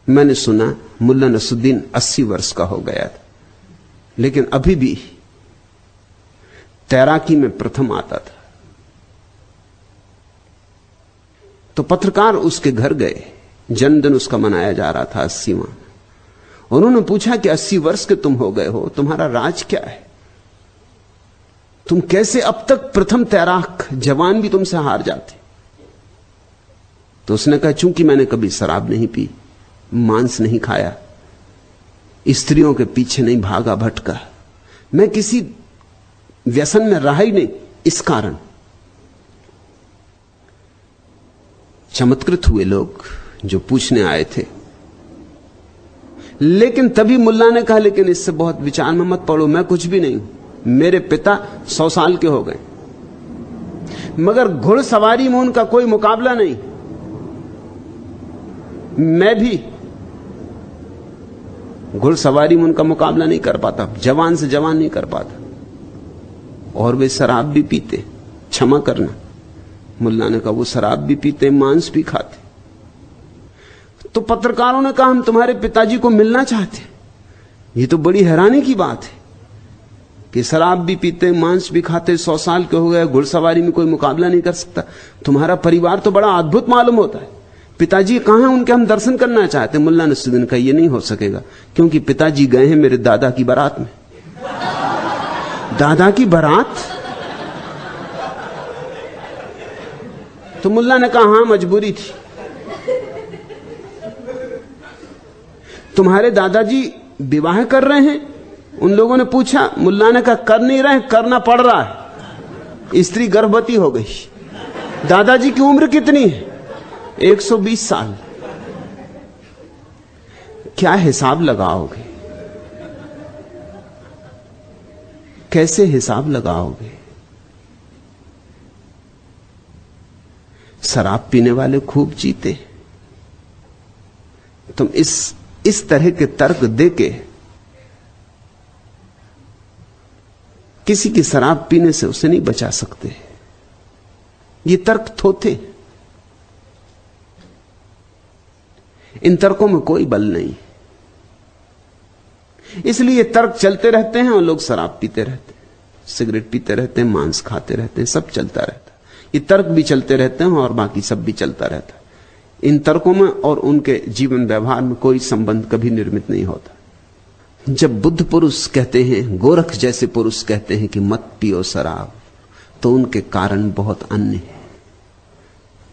मैंने सुना मुल्ला नसरुद्दीन 80 वर्ष का हो गया था, लेकिन अभी भी तैराकी में प्रथम आता था। तो पत्रकार उसके घर गए, जन्मदिन उसका मनाया जा रहा था 80वां। उन्होंने पूछा कि 80 वर्ष के तुम हो गए हो, तुम्हारा राज क्या है? तुम कैसे अब तक प्रथम तैराक, जवान भी तुमसे हार जाते? तो उसने कहा, चूंकि मैंने कभी शराब नहीं पी, मांस नहीं खाया, स्त्रियों के पीछे नहीं भागा भटका, मैं किसी व्यसन में रहा ही नहीं, इस कारण। चमत्कृत हुए लोग जो पूछने आए थे। लेकिन तभी मुल्ला ने कहा, लेकिन इससे बहुत विचार में मत पड़ो, मैं कुछ भी नहीं हूं। मेरे पिता 100 साल के हो गए, मगर घुड़सवारी में उनका कोई मुकाबला नहीं। मैं भी घुड़सवारी में उनका मुकाबला नहीं कर पाता, जवान से जवान नहीं कर पाता। और वे शराब भी पीते, क्षमा करना। मुल्ला ने कहा, वो शराब भी पीते, मांस भी खाते। तो पत्रकारों ने कहा, हम तुम्हारे पिताजी को मिलना चाहते। ये तो बड़ी हैरानी की बात है कि शराब भी पीते, मांस भी खाते, 100 साल के हो गए, घुड़सवारी में कोई मुकाबला नहीं कर सकता। तुम्हारा परिवार तो बड़ा अद्भुत मालूम होता है। पिताजी कहां हैं? उनके हम दर्शन करना चाहते। मुल्ला नसरुद्दीन का ये नहीं हो सकेगा, क्योंकि पिताजी गए हैं मेरे दादा की बारात में। दादा की बारात? तो मुल्ला ने कहा, हां, मजबूरी थी। तुम्हारे दादाजी विवाह कर रहे हैं? उन लोगों ने पूछा। मुल्ला ने कहा, कर नहीं रहे, करना पड़ रहा है। स्त्री गर्भवती हो गई। दादाजी की उम्र कितनी है? 120 साल। क्या हिसाब लगाओगे? कैसे हिसाब लगाओगे? शराब पीने वाले खूब जीते। तुम इस तरह के तर्क देके किसी की शराब पीने से उसे नहीं बचा सकते। ये तर्क थोथे। इन तर्कों में कोई बल नहीं, इसलिए तर्क चलते रहते हैं और लोग शराब पीते रहते हैं, सिगरेट पीते रहते हैं, मांस खाते रहते हैं, सब चलता रहता है। ये तर्क भी चलते रहते हैं और बाकी सब भी चलता रहता है। इन तर्कों में और उनके जीवन व्यवहार में कोई संबंध कभी निर्मित नहीं होता। जब बुद्ध पुरुष कहते हैं, गोरख जैसे पुरुष कहते हैं कि मत पियो शराब, तो उनके कारण बहुत अन्य है।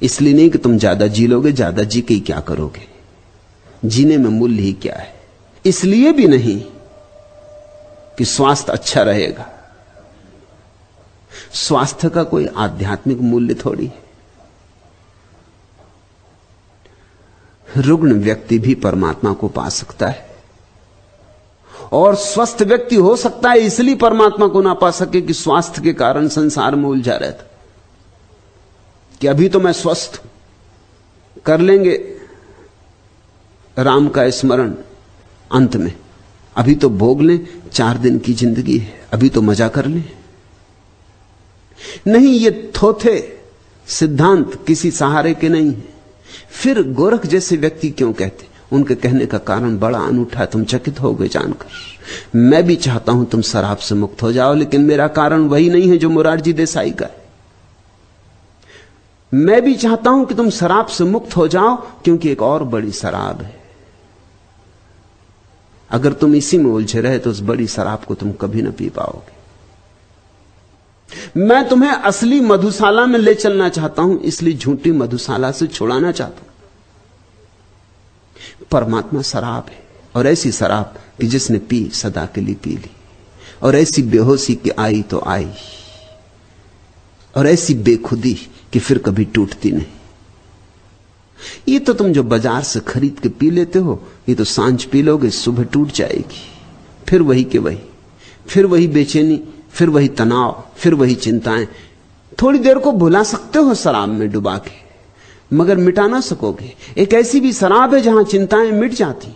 इसलिए नहीं कि तुम ज्यादा जी लोगे, ज्यादा जी के ही क्या करोगे, जीने में मूल्य ही क्या है। इसलिए भी नहीं कि स्वास्थ्य अच्छा रहेगा। स्वास्थ्य का कोई आध्यात्मिक मूल्य थोड़ी है। रुग्ण व्यक्ति भी परमात्मा को पा सकता है, और स्वस्थ व्यक्ति हो सकता है इसलिए परमात्मा को ना पा सके कि स्वास्थ्य के कारण संसार में उलझा रहता, कि अभी तो मैं स्वस्थ हूं, कर लेंगे राम का स्मरण अंत में, अभी तो भोग लें, 4 दिन की जिंदगी है, अभी तो मजा कर लें। नहीं, ये थोथे सिद्धांत किसी सहारे के नहीं है। फिर गोरख जैसे व्यक्ति क्यों कहते? उनके कहने का कारण बड़ा अनूठा, तुम चकित हो गए जानकर। मैं भी चाहता हूं तुम शराब से मुक्त हो जाओ, लेकिन मेरा कारण वही नहीं है जो मोरारजी देसाई का है। मैं भी चाहता हूं कि तुम शराब से मुक्त हो जाओ, क्योंकि एक और बड़ी शराब है। अगर तुम इसी में उलझे रहे तो उस बड़ी शराब को तुम कभी ना पी पाओगे। मैं तुम्हें असली मधुशाला में ले चलना चाहता हूं, इसलिए झूठी मधुशाला से छुड़ाना चाहता हूं। परमात्मा शराब है, और ऐसी शराब कि जिसने पी सदा के लिए पी ली, और ऐसी बेहोशी कि आई तो आई, और ऐसी बेखुदी कि फिर कभी टूटती नहीं। ये तो तुम जो बाजार से खरीद के पी लेते हो, ये तो सांझ पी लोगे, सुबह टूट जाएगी। फिर वही के वही, फिर वही बेचैनी, फिर वही तनाव, फिर वही चिंताएं। थोड़ी देर को भुला सकते हो शराब में डुबा के, मगर मिटा ना सकोगे। एक ऐसी भी शराब है जहां चिंताएं मिट जाती।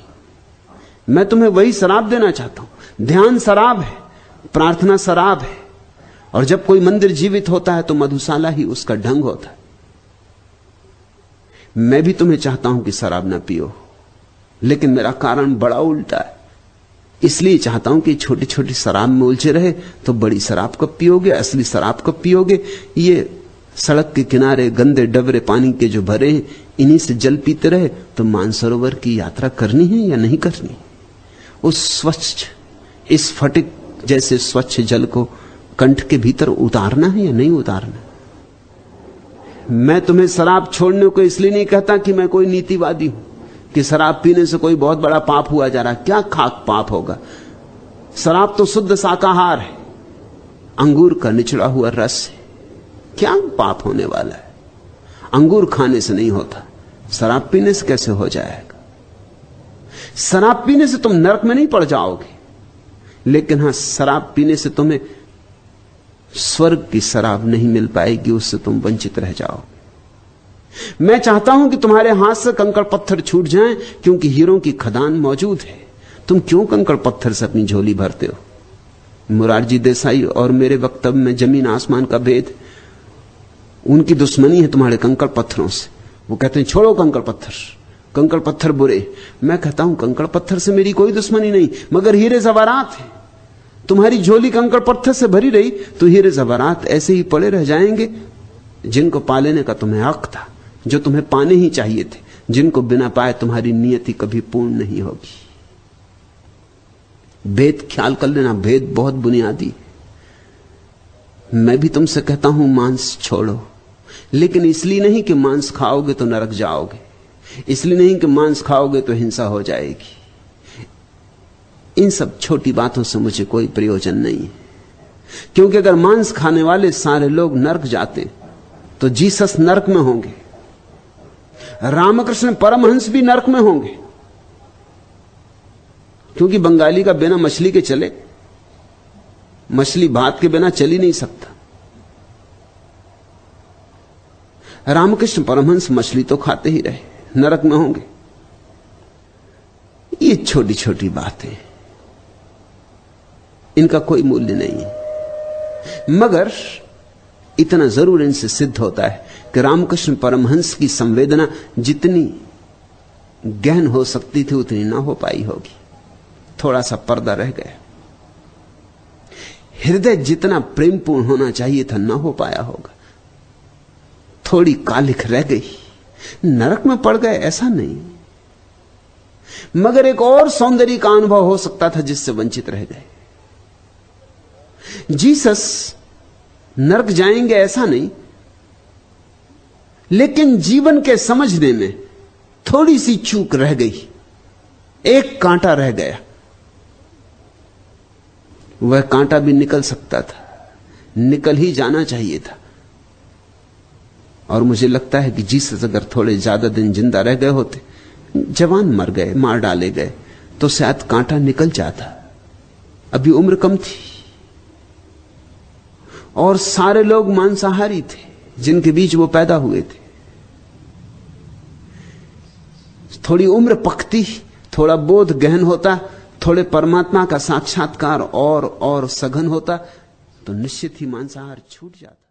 मैं तुम्हें वही शराब देना चाहता हूं। ध्यान शराब है, प्रार्थना शराब है, और जब कोई मंदिर जीवित होता है तो मधुशाला ही उसका ढंग होता है। मैं भी तुम्हें चाहता हूं कि शराब ना पियो, लेकिन मेरा कारण बड़ा उल्टा है। इसलिए चाहता हूं कि छोटी छोटी शराब में उलझे रहे तो बड़ी शराब कब पियोगे, असली शराब कब पियोगे। ये सड़क के किनारे गंदे डबरे पानी के जो भरे हैं, इन्हीं से जल पीते रहे तो मानसरोवर की यात्रा करनी है या नहीं करनी। उस स्वच्छ, इस फटिक जैसे स्वच्छ जल को कंठ के भीतर उतारना है या नहीं उतारना। मैं तुम्हें शराब छोड़ने को इसलिए नहीं कहता कि मैं कोई नीतिवादी हूं कि शराब पीने से कोई बहुत बड़ा पाप हुआ जा रहा है। क्या खाक पाप होगा। शराब तो शुद्ध शाकाहार है, अंगूर का निचड़ा हुआ रस है, क्या पाप होने वाला है। अंगूर खाने से नहीं होता, शराब पीने से कैसे हो जाएगा। शराब पीने से तुम नरक में नहीं पड़ जाओगे, लेकिन हां, शराब पीने से तुम्हें स्वर्ग की शराब नहीं मिल पाएगी, उससे तुम वंचित रह जाओगे। मैं चाहता हूं कि तुम्हारे हाथ से कंकड़ पत्थर छूट जाएं, क्योंकि हीरों की खदान मौजूद है। तुम क्यों कंकड़ पत्थर से अपनी झोली भरते हो। मुरारजी देसाई और मेरे वक्तव्य में जमीन आसमान का भेद। उनकी दुश्मनी है तुम्हारे कंकड़ पत्थरों से। वो कहते हैं छोड़ो कंकड़ पत्थर, कंकड़ पत्थर बुरे। मैं कहता हूं कंकड़ पत्थर से मेरी कोई दुश्मनी नहीं, मगर हीरे जवाहरात है। तुम्हारी झोली कंकड़ पत्थर से भरी रही तो हीरे जवाहरात ऐसे ही पड़े रह जाएंगे, जिनको पा लेने का तुम्हें हक था, जो तुम्हें पाने ही चाहिए थे, जिनको बिना पाए तुम्हारी नियति कभी पूर्ण नहीं होगी। भेद ख्याल कर लेना, भेद बहुत बुनियादी। मैं भी तुमसे कहता हूं मांस छोड़ो, लेकिन इसलिए नहीं कि मांस खाओगे तो नरक जाओगे, इसलिए नहीं कि मांस खाओगे तो हिंसा हो जाएगी। इन सब छोटी बातों से मुझे कोई प्रयोजन नहीं है, क्योंकि अगर मांस खाने वाले सारे लोग नरक जाते तो जीसस नरक में होंगे, रामकृष्ण परमहंस भी नरक में होंगे, क्योंकि बंगाली का बिना मछली के चले, मछली भात के बिना चल ही नहीं सकता। रामकृष्ण परमहंस मछली तो खाते ही रहे, नरक में होंगे। ये छोटी छोटी बातें, इनका कोई मूल्य नहीं है, मगर इतना जरूर इनसे सिद्ध होता है कि रामकृष्ण परमहंस की संवेदना जितनी गहन हो सकती थी उतनी ना हो पाई होगी। थोड़ा सा पर्दा रह गया। हृदय जितना प्रेमपूर्ण होना चाहिए था ना हो पाया होगा। थोड़ी कालिख रह गई, नरक में पड़ गए ऐसा नहीं, मगर एक और सौंदर्य का अनुभव हो सकता था जिससे वंचित रह गए। जीसस नरक जाएंगे ऐसा नहीं, लेकिन जीवन के समझने में थोड़ी सी चूक रह गई, एक कांटा रह गया। वह कांटा भी निकल सकता था, निकल ही जाना चाहिए था। और मुझे लगता है कि जीसस अगर थोड़े ज्यादा दिन जिंदा रह गए होते, जवान मर गए, मार डाले गए, तो शायद कांटा निकल जाता। अभी उम्र कम थी और सारे लोग मांसाहारी थे जिनके बीच वो पैदा हुए थे। थोड़ी उम्र पकती, थोड़ा बोध गहन होता, थोड़े परमात्मा का साक्षात्कार और सघन होता, तो निश्चित ही मांसाहार छूट जाता।